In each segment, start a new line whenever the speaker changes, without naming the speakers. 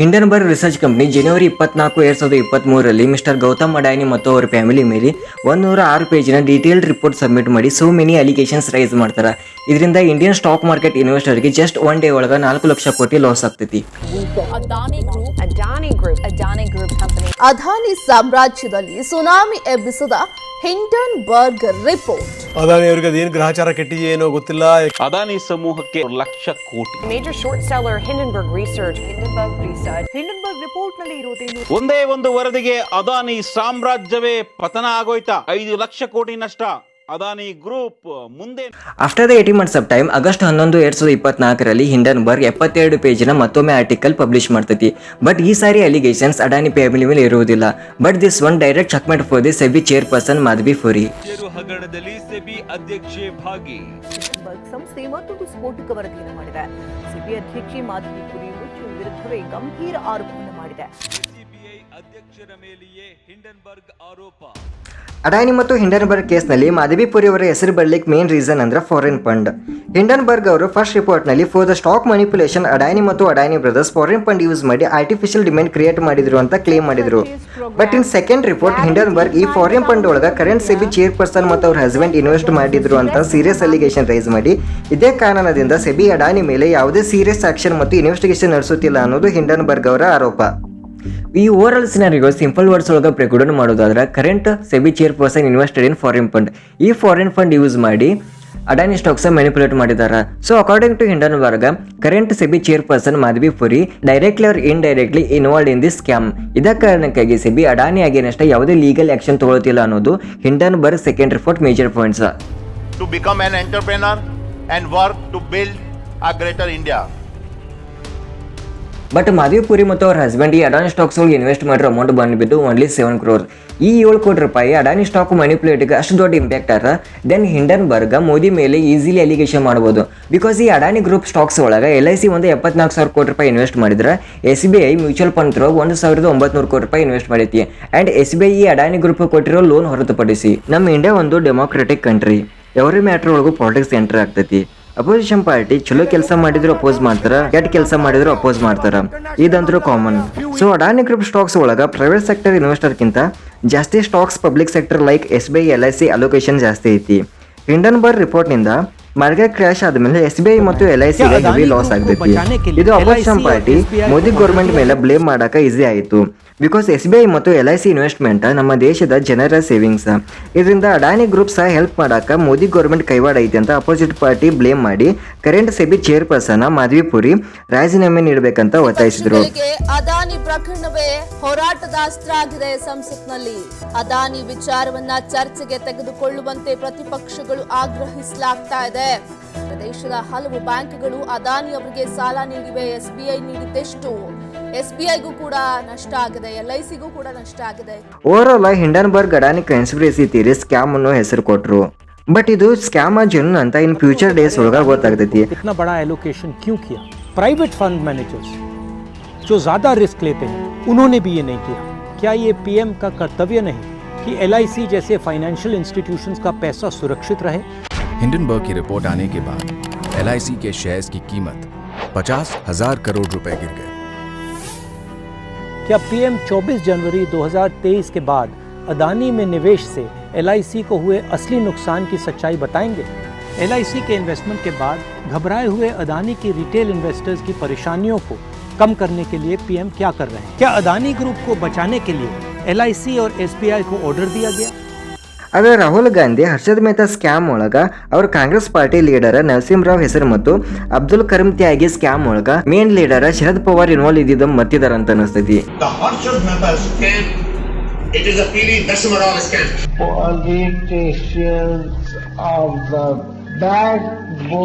Hindenburg research company ಜನವರಿ 24, 2023ರಲ್ಲಿ mister Gautam Adani ಮತ್ತು ಅವರ ಫ್ಯಾಮಿಲಿ ಮೇಲೆ 106 ಪೇಜಿನ ಡೀಟೇಲ್ಡ್ ರಿಪೋರ್ಟ್ ಸಬ್ಮಿಟ್ ಮಾಡಿ ಸೋ ಮೆನಿ ಅಲಿಗೇಷನ್ಸ್ ರೈಸ್ ಮಾಡ್ತಾರೆ. ಇದರಿಂದ ಇಂಡಿಯನ್ ಸ್ಟಾಕ್ ಮಾರ್ಕೆಟ್ ಇನ್ವೆಸ್ಟರ್ಗೆ ಜಸ್ಟ್ ಒನ್ ಡೇ ಒಳಗೆ 4 ಲಕ್ಷ ಕೋಟಿ ಲಾಸ್ ಆಗ್ತೈತಿ.
ಅದಾನಿ ಸಾಮ್ರಾಜ್ಯದಲ್ಲಿ ಸುನಾಮಿ ಎಬ್ಬಿಸಿದ ಹಿಂಡನ್ಬರ್ಗ್ ರಿಪೋರ್ಟ್.
ಅದಾನಿ ಅವರಿಗೆ ಅದೇನು ಗ್ರಹಚಾರ ಕೆಟ್ಟಿದೆಯೋ ಏನೋ ಗೊತ್ತಿಲ್ಲ.
ಅದಾನಿ ಸಮೂಹಕ್ಕೆ 1 ಲಕ್ಷ ಕೋಟಿ.
Major short seller Hindenburg Research report ನಲ್ಲಿ ಇರುವುದೇನು?
ಒಂದೇ ಒಂದು ವರದಿಗೆ ಅದಾನಿ ಸಾಮ್ರಾಜ್ಯವೇ ಪತನ ಆಗೋಯ್ತಾ. 5 ಲಕ್ಷ ಕೋಟಿ ನಷ್ಟ. ಅದಾನಿ ಗ್ರೂಪ್ ಮುಂದೆ
after the 80 months of time August 11, 2024ರಲ್ಲಿ ಹಿಂಡನ್ಬರ್ಗ್ 72 ಪೇಜಿನ ಮತ್ತೊಮ್ಮೆ ಆರ್ಟಿಕಲ್ ಪಬ್ಲಿಷ್ ಮಾಡ್ತೈತಿ. ಬಟ್ ಈ ಸಾರಿ ಅಲಿಗೇಷನ್ಸ್ ಅಡಾನಿ ಫ್ಯಾಮಿಲಿ ಮೇಲೆ ಇರುವುದಿಲ್ಲ. But this one direct checkmate for the SEBI chairperson Madhabi Puri.
ಹಗರಣದಲ್ಲಿ ಸೆಬಿ ಅಧ್ಯಕ್ಷೆ ಭಾಗಿ.
ಸಂಸ್ಥೆ ಮತ್ತೊಂದು ಸ್ಫೋಟಕ ವರದಿಯನ್ನು ಮಾಡಿದೆ. ಸೆಬಿ ಅಧ್ಯಕ್ಷೆ ಮಾಧವಿ ಪುರಿ ಮುಚ್ಚುವ ವಿರುದ್ಧವೇ ಗಂಭೀರ ಆರೋಪವನ್ನು ಮಾಡಿದೆ.
ಸಿಬಿಐ ಅಧ್ಯಕ್ಷರ ಮೇಲೆಯೇ ಹಿಂಡನ್ಬರ್ಗ್ ಆರೋಪ.
ಅಡಾನಿ ಮತ್ತು ಹಿಂಡನ್ಬರ್ಗ್ ಕೇಸ್ನಲ್ಲಿ ಮಾಧವಿ ಪುರಿ ಅವರ ಹೆಸರು ಬರಲಿಕ್ಕೆ ಮೇನ್ ರೀಸನ್ ಅಂದ್ರೆ ಫಾರಿನ್ ಫಂಡ್. ಹಿಂಡನ್ಬರ್ಗ್ ಅವರು ಫಸ್ಟ್ ರಿಪೋರ್ಟ್ನಲ್ಲಿ for the stock manipulation Adani ಮತ್ತು Adani brothers foreign fund use ಮಾಡಿ ಆರ್ಟಿಫಿಷಿಯಲ್ ಡಿಮ್ಯಾಂಡ್ ಕ್ರಿಯೇಟ್ ಮಾಡಿದ್ರು ಅಂತ ಕ್ಲೇಮ್ ಮಾಡಿದ್ರು. But in second report Hindenburg ಈ ಫಾರಿನ್ ಫಂಡ್ ಒಳಗೆ ಕರೆಂಟ್ ಸೆಬಿ ಚೇರ್ಪರ್ಸನ್ ಮತ್ತು ಅವ್ರ ಹಸ್ಬೆಂಡ್ ಇನ್ವೆಸ್ಟ್ ಮಾಡಿದ್ರು ಅಂತ ಸೀರಿಯಸ್ ಅಲಿಗೇಷನ್ ರೈಸ್ ಮಾಡಿ ಇದೇ ಕಾರಣದಿಂದ ಸೆಬಿ ಅಡಾನಿ ಮೇಲೆ ಯಾವುದೇ ಸೀರಿಯಸ್ ಆಕ್ಷನ್ ಮತ್ತು ಇನ್ವೆಸ್ಟಿಗೇಷನ್ ನಡೆಸುತ್ತಿಲ್ಲ ಅನ್ನೋದು ಹಿಂಡನ್ಬರ್ಗ್ ಅವರ ಆರೋಪ. ಈ overall scenario simple words ಒಳಗೆ ಪ್ರೆಕ್ಯೂಡನ್ ಮಾಡೋದಾದ್ರೆ current SEBI chairperson invested in foreign fund. ಈ ಫಾರಿನ್ ಫಂಡ್ ಯೂಸ್ ಮಾಡಿ ಅಡಾನಿ ಸ್ಟಾಕ್ಸ್ ಮ್ಯಾನಿಪುಲೇಟ್ ಮಾಡಿದ್ದಾರೆ. So according to Hindenburg current SEBI chairperson Madhabi Puri directly or indirectly involved in this scam. ಇದ ಕಾರಣಕ್ಕಾಗಿ SEBI Adani against ಯಾವುದೇ legal action ತಗೊಳ್ತಿಲ್ಲ ಅನ್ನೋದು Hindenburg second report major points.
To become an entrepreneur and work to build a greater India.
But Madhavi Puri ಮತ್ತು ಅವ್ರ husband ಈ Adani stocks ಒಳಗೆ invest ಮಾಡಿರೋ ಅಮೌಂಟ್ ಬಂದುಬಿದ್ದು ಓನ್ಲಿ 7 crore. ಈ 7 ಕೋಟಿ ರೂಪಾಯಿ ಅಡಾನಿ ಸ್ಟಾಕ್ ಮ್ಯಾನಿಪುಲೇಟ್ಗೆ ಅಷ್ಟು ದೊಡ್ಡ ಇಂಪ್ಯಾಕ್ಟ್ ಆರ ದೆನ್ ಹಿಂಡನ್ಬರ್ಗ್ ಮೋದಿ ಮೇಲೆ ಈಸಿಲಿ ಅಲಿಗೇಷನ್ ಮಾಡ್ಬೋದು. ಬಿಕಾಸ್ ಈ ಅಡಾನಿ ಗ್ರೂಪ್ ಸ್ಟಾಕ್ಸ್ ಒಳಗೆ LIC ಒಂದು 74,000 ಕೋಟಿ ರೂಪಾಯಿ ಇನ್ವೆಸ್ಟ್ ಮಾಡಿದ್ರೆ SBI ಮ್ಯೂಚುವಲ್ ಫಂಡ್ ಥ್ರೂ 1,900 ಕೋಟಿ ರೂಪಾಯಿ ಇನ್ವೆಸ್ಟ್ ಮಾಡೈತಿ. ಆ್ಯಂಡ್ SBI ಈ ಅಡಾನಿ ಗ್ರೂಪ್ ಕೊಟ್ಟಿರೋ ಲೋನ್ ಹೊರತುಪಡಿಸಿ ನಮ್ಮ ಇಂಡಿಯಾ ಒಂದು ಡೆಮೋಕ್ರೆಟಿಕ್ ಕಂಟ್ರಿ. ಎವ್ರಿ ಮ್ಯಾಟ್ರ್ ಒಳಗೂ ಪಾಲಿಟಿಕ್ಸ್ ಎಂಟರ್ ಆಗ್ತೈತಿ. ಅಪೋಸಿಷನ್ ಪಾರ್ಟಿ ಚಲೋ ಕೆಲಸ ಮಾಡಿದ್ರು ಅಪೋಸ್ ಮಾಡ್ತಾರ, ಕೆಟ್ಟ ಕೆಲಸ ಮಾಡಿದ್ರು ಅಪೋಸ್ ಮಾಡ್ತಾರ. ಇದಂತರೂ common. So Adani group stocks ಒಳಗ ಪ್ರೈವೇಟ್ ಸೆಕ್ಟರ್ ಇನ್ವೆಸ್ಟರ್ಗಿಂತ ಜಾಸ್ತಿ stocks public sector like SBI LIC allocation ಜಾಸ್ತಿ ಐತಿ. ಹಿಂಡನ್ಬರ್ಗ್ ರಿಪೋರ್ಟ್ನಿಂದ ಮಾರ್ಕೆಟ್ ಕ್ರ್ಯಾಶ್ ಆದ್ಮೇಲೆ SBI ಮತ್ತು LIC ಗೆ ಹೆವಿ ಲಾಸ್ ಆಗ್ತೈತಿ. ಇದು ಅಪೋಸಿಷನ್ ಪಾರ್ಟಿ ಮೋದಿ ಗೌರ್ಮೆಂಟ್ ಮೇಲೆ ಬ್ಲೇಮ್ ಮಾಡಾಕ ಈಸಿ ಆಯಿತು. ಬಿಕಾಸ್ SBI ಮತ್ತು LIC ಇನ್ವೆಸ್ಟ್ಮೆಂಟ್ ನಮ್ಮ ದೇಶದ ಜನರ ಸೇವಿಂಗ್ಸ್. ಇದರಿಂದ ಅಡಾನಿ ಗ್ರೂಪ್ ಸಹ ಹೆಲ್ಪ್ ಮಾಡಾಕ ಮೋದಿ ಗೌರ್ಮೆಂಟ್ ಕೈವಾಡ ಐತಿ ಅಂತ ಅಪೋಸಿಟ್ ಪಾರ್ಟಿ ಬ್ಲೇಮ್ ಮಾಡಿ current SEBI chairperson Madhabi Puri ರಾಜೀನಾಮೆ ನೀಡಬೇಕಂತ ಒತ್ತಾಯಿಸಿದ್ರು.
ಅದಾನಿ ಪ್ರಕರಣವೇ ಹೋರಾಟದ ಅಸ್ತ್ರ ಆಗಿದೆ. ಸಂಸತ್ನಲ್ಲಿ ಅದಾನಿ ವಿಚಾರವನ್ನ ಚರ್ಚೆಗೆ ತೆಗೆದುಕೊಳ್ಳುವಂತೆ ಪ್ರತಿಪಕ್ಷಗಳು ಆಗ್ರಹಿಸಲಾಗ್ತಾ ಇದೆ. ದೇಶದ ಹಲವು ಬ್ಯಾಂಕ್ಗಳು ಅದಾನಿ ಅವರಿಗೆ ಸಾಲ ನೀಡಿವೆ. SBI ನೀಡಿದ್ದೆಷ್ಟು? SBIಗೂ ಕೂಡ ನಷ್ಟ ಆಗಿದೆ, LICಗೂ ಕೂಡ ನಷ್ಟ ಆಗಿದೆ.
Over all Hindenburg Adani conspiracy theory scam ಅನ್ನೋ ಹೆಸರು ಕೊಟ್ರು. ಬಟ್ ಇದು ಸ್ಕ್ಯಾಮ್ ಜೆನ್ಯೂನ್ ಅಂತ ಇನ್ ಫ್ಯೂಚರ್ ಡೇಸ್ ಒಳಗ ಗೊತ್ತಾಗ್ತೈತಿ.
इतना बड़ा एलोकेशन क्यों किया? प्राइवेट फंड मैनेजर्स जो ज्यादा रिस्क लेते हैं उन्होंने भी ये नहीं किया. क्या ये PM का कर्तव्य नहीं कि LIC जैसे फाइनेंशियल इंस्टीट्यूशंस का पैसा सुरक्षित रहे?
हिंडनबर्ग की रिपोर्ट आने के बाद LIC के शेयर्स की कीमत 50,000 करोड़ रुपए गिर गए.
क्या PM 24 जनवरी 2023 के बाद अदानी में निवेश से LIC को हुए असली नुकसान की सच्चाई बताएंगे? LIC के इन्वेस्टमेंट के बाद घबराए हुए अदानी की रिटेल इन्वेस्टर्स की परेशानियों को कम करने के लिए PM क्या कर रहे हैं? क्या अदानी ग्रुप को बचाने के लिए LIC और SBI को ऑर्डर दिया गया?
ಆದರೆ ರಾಹುಲ್ ಗಾಂಧಿ ಹರ್ಷದ್ ಮೆಹ್ತಾ ಸ್ಕ್ಯಾಮ್ ಒಳಗ ಅವ್ರ ಕಾಂಗ್ರೆಸ್ ಪಾರ್ಟಿ ಲೀಡರ್ ನರಸಿಂಹರಾವ್ ಹೆಸರು ಮತ್ತು ಅಬ್ದುಲ್ ಕರೀಂ ತ್ಯಾಗಿ ಸ್ಕ್ಯಾಮ್ ಒಳಗ main leader Sharad Pawar involve ಇದ್ದಿದ್ದ ಮತ್ತಿದಾರ ಅಂತ ಅನಿಸ್ತೈತಿ.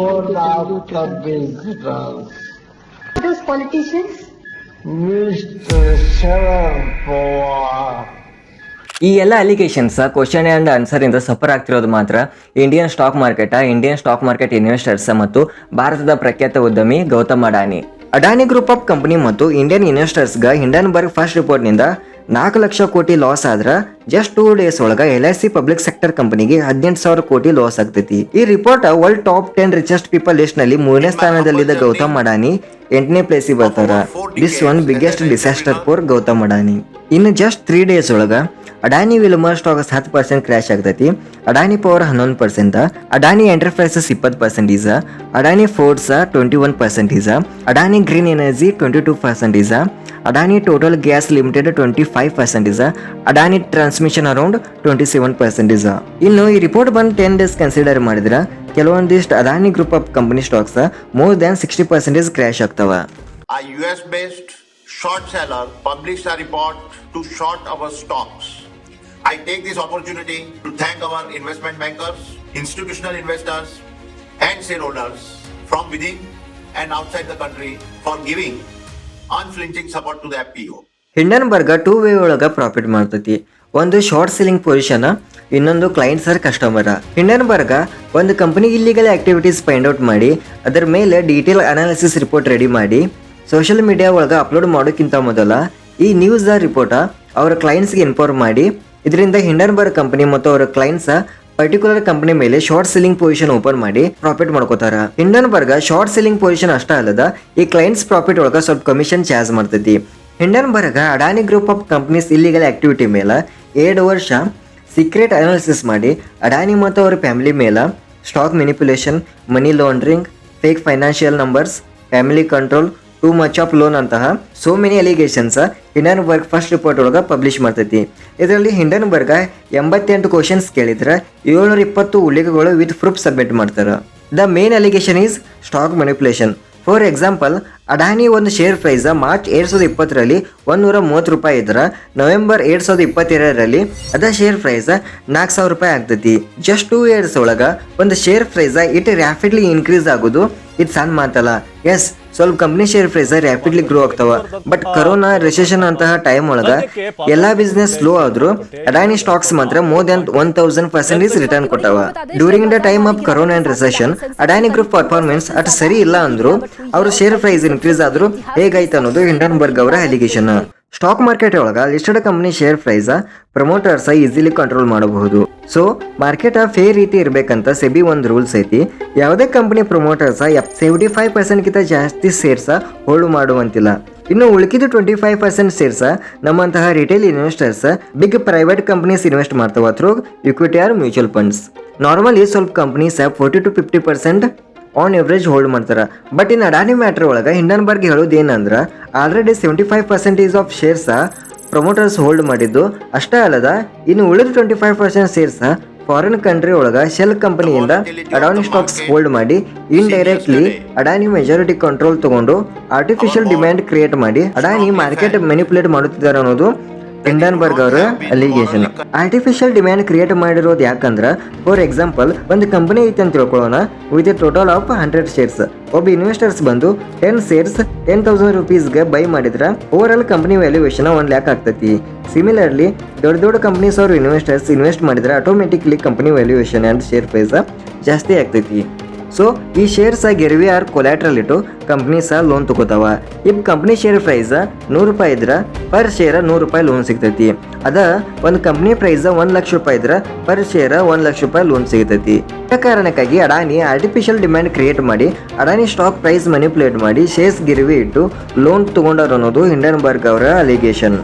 ಈ ಎಲ್ಲ ಅಲಿಗೇಷನ್ಸ್ ಕ್ವಶನ್ ಆ್ಯಂಡ್ ಆನ್ಸರ್ ಇಂದ ಸಫರ್ ಆಗ್ತಿರೋದು ಮಾತ್ರ ಇಂಡಿಯನ್ ಸ್ಟಾಕ್ ಮಾರ್ಕೆಟ್ ಇನ್ವೆಸ್ಟರ್ಸ್ ಮತ್ತು ಭಾರತದ ಪ್ರಖ್ಯಾತ ಉದ್ಯಮಿ Gautam Adani. Adani group of company ಮತ್ತು Indian ಇನ್ವೆಸ್ಟರ್ಸ್ಗೆ Hindenburg first ರಿಪೋರ್ಟ್ನಿಂದ 4 lakh crore loss ಆದ್ರೆ ಜಸ್ಟ್ 2 ಡೇಸ್ ಒಳಗ LIC ಪಬ್ಲಿಕ್ ಸೆಕ್ಟರ್ ಕಂಪನಿಗೆ 18,000 ಕೋಟಿ ಲಾಸ್ ಆಗ್ತೈತಿ. ಈ report world top 10 richest people list ನಲ್ಲಿ 3ನೇ ಸ್ಥಾನದಲ್ಲಿದ್ದ ಗೌತಮ್ ಅಡಾನಿ 8ನೇ ಪ್ಲೇಸಿಗೆ ಬರ್ತಾರ. This one biggest disaster for Gautam Adani. ಇನ್ನು ಜಸ್ಟ್ 3 ಡೇಸ್ ಒಳಗ ಅಡಾನಿ ವಿಲ್ಮರ್ ಸ್ಟಾಕ್ 10% ಕ್ರ್ಯಾಶ್ ಆಗ್ತೈತಿ. Adani power 11%, Adani enterprises 20%, Adani ports 21%, Adani green energy 22%, Adani total gas limited 25%, Adani transmission around 27%. ಇನ್ನು ಈ ರಿಪೋರ್ಟ್ ಬಂದು 10 ಡೇಸ್ ಕನ್ಸಿಡರ್ ಮಾಡಿದ್ರೆ ಕೆಲವೊಂದಿಷ್ಟು Adani group of company stocks more than 60% crash ಆಗ್ತಾವ.
A US-based short seller published a report to short our stocks. I take this opportunity to thank our investment bankers, institutional investors, and shareholders from within and outside the country for giving unflinching support to the FPO.
Hindenburg 2 way ಒಳಗ profit ಮಾಡ್ತೈತಿ. ಒಂದು short selling position, ಇನ್ನೊಂದು clients are customer. Hindenburg ಒಂದು company illegal activities find out ಮಾಡಿ ಅದರ ಮೇಲೆ detail analysis report ready ಮಾಡಿ social media ಒಳಗ ಅಪ್ಲೋಡ್ ಮಾಡೋಕ್ಕಿಂತ ಮೊದಲ ಈ ನ್ಯೂಸ್ ರಿಪೋರ್ಟ್ ಅವರ ಕ್ಲೈಂಟ್ಸ್ಗೆ ಇನ್ಫಾರ್ಮ್ ಮಾಡಿ ಇದರಿಂದ ಹಿಂಡನ್ಬರ್ಗ್ ಕಂಪನಿ ಮತ್ತು ಅವರ ಕ್ಲೈಂಟ್ಸ್ ಪರ್ಟಿಕ್ಯುಲರ್ ಕಂಪನಿ ಮೇಲೆ ಶಾರ್ಟ್ ಸೆಲ್ಲಿಂಗ್ ಪೊಸಿಷನ್ ಓಪನ್ ಮಾಡಿ ಪ್ರಾಫಿಟ್ ಮಾಡ್ಕೋತಾರ. ಹಿಂಡನ್ಬರ್ಗ್ ಶಾರ್ಟ್ ಸೆಲ್ಲಿಂಗ್ ಪೊಸಿಷನ್ ಅಷ್ಟ ಅಲ್ಲದ ಈ ಕ್ಲೈಂಟ್ಸ್ ಪ್ರಾಫಿಟ್ ಒಳಗ ಸ್ವಲ್ಪ ಕಮಿಷನ್ ಚಾರ್ಜ್ ಮಾಡ್ತೈತಿ. Hindenburg Adani group of companies illegal activity ಮೇಲೆ 2 ವರ್ಷ ಸೀಕ್ರೆಟ್ ಅನಾಲಿಸಿಸ್ ಮಾಡಿ ಅಡಾನಿ ಮತ್ತು ಅವರ ಫ್ಯಾಮಿಲಿ ಮೇಲೆ stock manipulation, money laundering, fake financial numbers, family control, too much of loan ಅಂತಹ so many allegations Hindenburg first report ಒಳಗೆ ಪಬ್ಲಿಷ್ ಮಾಡ್ತೈತಿ. ಇದರಲ್ಲಿ ಹಿಂಡನ್ಬರ್ಗ್ 88 ಕ್ವಶನ್ಸ್ ಕೇಳಿದ್ರೆ 720 ಉಲ್ಲೇಖಗಳು ವಿತ್ ಪ್ರೂಫ್ ಸಬ್ಮಿಟ್ ಮಾಡ್ತಾರೆ. The main allegation is stock manipulation. For example, Adani ಒಂದು share price March 2020ರಲ್ಲಿ 130 ರೂಪಾಯಿ ಇದ್ರೆ ನವೆಂಬರ್ 2022ರಲ್ಲಿ ಅದ ಶೇರ್ ಪ್ರೈಸ್ 4,000 ರೂಪಾಯಿ ಆಗ್ತೈತಿ. ಜಸ್ಟ್ 2 ಇಯರ್ಸ್ ಒಳಗೆ ಒಂದು share price it rapidly increase ಆಗೋದು ಇದು ಸಣ್ಣ ಮಾತಲ್ಲ. ಎಸ್, ಸ್ವಲ್ಪ company share price rapidly grow ಆಗ್ತಾವ. ಬಟ್ ಕರೋನಾ ರಿಸೆಷನ್ ಅಂತಹ ಟೈಮ್ ಒಳಗ ಎಲ್ಲಾ ಬಿಸ್ನೆಸ್ ಸ್ಲೋ ಆದ್ರೂ ಅಡಾನಿ ಸ್ಟಾಕ್ಸ್ ಮಾತ್ರ ಮೋರ್ ದನ್ 1000% ರಿಟರ್ನ್ ಕೊಟ್ಟವ. During the time of corona and recession Adani group performance at ಸರಿ ಇಲ್ಲ ಅಂದ್ರು ಅವ್ರ ಶೇರ್ ಪ್ರೈಸ್ ಇನ್ಕ್ರೀಸ್ ಆದ್ರೂ ಹೇಗಾಯ್ತು ಅನ್ನೋದು ಹಿಂಡನ್ಬರ್ಗ್ ಅವರ ಅಲಿಗೇಷನ್. ಸ್ಟಾಕ್ ಮಾರ್ಕೆಟ್ ಒಳಗ listed company share price promoters easily control ಮಾಡಬಹುದು. ಸೊ ಮಾರ್ಕೆಟ್ ಫೇರ್ ರೀತಿ ಇರ್ಬೇಕಂತ ಸೆಬಿ ಒಂದು ರೂಲ್ಸ್ ಐತಿ. ಯಾವುದೇ ಕಂಪನಿ ಪ್ರಮೋಟರ್ಸ್ 75% ಗಿಂತ ಜಾಸ್ತಿ ಶೇರ್ಸ್ ಹೋಲ್ಡ್ ಮಾಡುವಂತಿಲ್ಲ. ಇನ್ನು ಉಳಿಕಿದ 25% ಶೇರ್ಸ್ ನಮ್ಮಂತಹ retail investors big private companies invest ಮಾಡ್ತಾವ through equity or mutual funds. Normally ಸ್ವಲ್ಪ companies 40 to 50% on average hold ಮಾಡ್ತಾರೆ. ಬಟ್ ಇನ್ ಅಡಾನಿ ಮ್ಯಾಟ್ರ್ ಒಳಗೆ ಹಿಂಡನ್ಬರ್ಗ್ ಹೇಳೋದು ಏನಂದ್ರೆ already 75% of shares promoters hold ಮಾಡಿದ್ದು ಅಷ್ಟೇ ಅಲ್ಲದ ಇನ್ನು ಉಳಿದ 25% ಶೇರ್ಸ್ ಫಾರಿನ್ ಕಂಟ್ರಿ ಒಳಗ ಶೆಲ್ ಕಂಪನಿಯಿಂದ ಅಡಾನಿ ಸ್ಟಾಕ್ಸ್ ಹೋಲ್ಡ್ ಮಾಡಿ ಇಂಡೈರೆಕ್ಟ್ಲಿ ಅಡಾನಿ ಮೆಜಾರಿಟಿ ಕಂಟ್ರೋಲ್ ತಗೊಂಡು ಆರ್ಟಿಫಿಷಿಯಲ್ ಡಿಮ್ಯಾಂಡ್ ಕ್ರಿಯೇಟ್ ಮಾಡಿ ಅಡಾನಿ ಮಾರ್ಕೆಟ್ ಮ್ಯಾನಿಪುಲೇಟ್ ಮಾಡುತ್ತಿದ್ದಾರೆ ಅನ್ನೋದು ಹಿಂಡನ್ಬರ್ಗ್ ಅವರ ಅಲಿಗೇಷನ್. ಆರ್ಟಿಫಿಷಿಯಲ್ ಡಿಮ್ಯಾಂಡ್ ಕ್ರಿಯೇಟ್ ಮಾಡಿರೋದು ಯಾಕಂದ್ರೆ ಫಾರ್ ಎಕ್ಸಾಂಪಲ್ ಒಂದು ಕಂಪನಿ ಐತೆ ಅಂತ ತಿಳ್ಕೊಳ್ಳೋಣ. With a total of 100 shares ಒಬ್ಬ ಇನ್ವೆಸ್ಟರ್ಸ್ ಬಂದು 10 ಶೇರ್ಸ್ 10,000 rupeesಗೆ ಬೈ ಮಾಡಿದ್ರೆ over all company valuation 1 lakh ಆಗ್ತೈತಿ. ಸಿಮಿಲರ್ಲಿ ದೊಡ್ಡ ಕಂಪನೀಸ್ ಅವರು ಇನ್ವೆಸ್ಟರ್ಸ್ ಇನ್ವೆಸ್ಟ್ ಮಾಡಿದ್ರೆ automatically company valuation and share price ಜಾಸ್ತಿ ಆಗ್ತೈತಿ. ಸೊ ಈ ಶೇರ್ಸ್ ಗಿರ್ವಿ ಆರ್ ಕೊಲ್ಯಾಟ್ರಲ್ ಇಟ್ಟು ಕಂಪ್ನೀಸ್ ಲೋನ್ ತಗೋತಾವ. ಇಫ್ ಕಂಪ್ನಿ ಶೇರ್ ಪ್ರೈಸ್ 100 ರೂಪಾಯಿ ಇದ್ರೆ ಪರ್ ಶೇರ್ 100 ರೂಪಾಯಿ ಲೋನ್ ಸಿಗ್ತೈತಿ. ಅದ ಒಂದು ಕಂಪ್ನಿ ಪ್ರೈಸ್ 1 ಲಕ್ಷ ರೂಪಾಯಿ ಇದ್ರೆ ಪರ್ ಶೇರ್ 1 ಲಕ್ಷ ರೂಪಾಯಿ ಲೋನ್ ಸಿಗ್ತೈತಿ. ಆ ಕಾರಣಕ್ಕಾಗಿ ಅಡಾನಿ ಆರ್ಟಿಫಿಷಿಯಲ್ ಡಿಮ್ಯಾಂಡ್ ಕ್ರಿಯೇಟ್ ಮಾಡಿ ಅಡಾನಿ ಸ್ಟಾಕ್ ಪ್ರೈಸ್ ಮ್ಯಾನಿಪುಲೇಟ್ ಮಾಡಿ ಶೇರ್ಸ್ ಗಿರ್ವಿ ಇಟ್ಟು ಲೋನ್ ತಗೊಂಡರು ಅನ್ನೋದು ಹಿಂಡನ್ಬರ್ಗ್ ಅವರ ಅಲಿಗೇಷನ್.